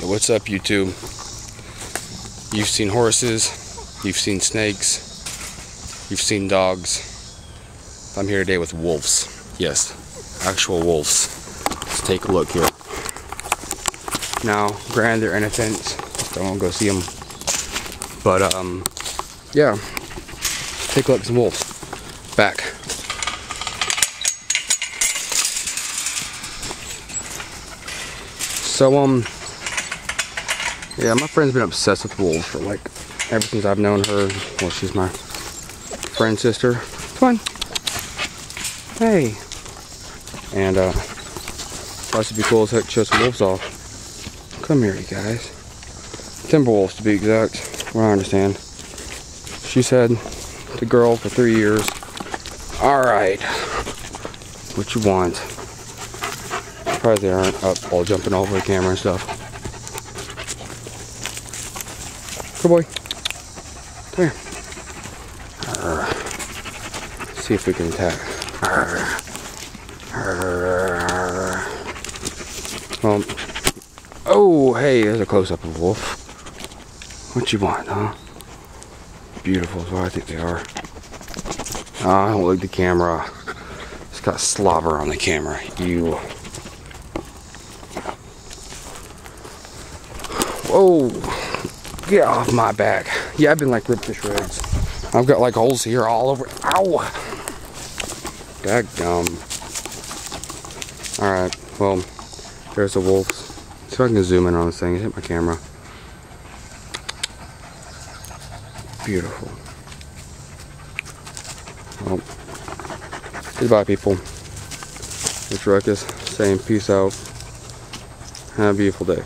What's up, YouTube? You've seen horses, you've seen snakes, you've seen dogs. I'm here today with wolves. Yes, actual wolves. Let's take a look here. Now, granted, they're innocent, so I won't go see them. But, yeah. Take a look at some wolves. Back. So, yeah, my friend's been obsessed with wolves for like ever since I've known her. Well, she's my friend's sister. Come on. Hey. And thought it'd be cool to show some wolves off. Come here, you guys. Timberwolves, to be exact. From what I understand. She said the girl for 3 years. All right. What you want? Surprised they aren't up all jumping all over the camera and stuff. Good boy. Come here. See if we can attack. Oh, hey, there's a close-up of a wolf. What you want, huh? Beautiful is what I think they are. Oh, I don't like the camera. It's got slobber on the camera. Ew. Whoa. Get off my back. Yeah, I've been like ripped to shreds. I've got like holes here all over. Ow! Daggum. Alright, well, there's the wolves. See if I can zoom in on this thing. Hit my camera. Beautiful. Well, goodbye, people. It's Ruckus saying peace out. Have a beautiful day.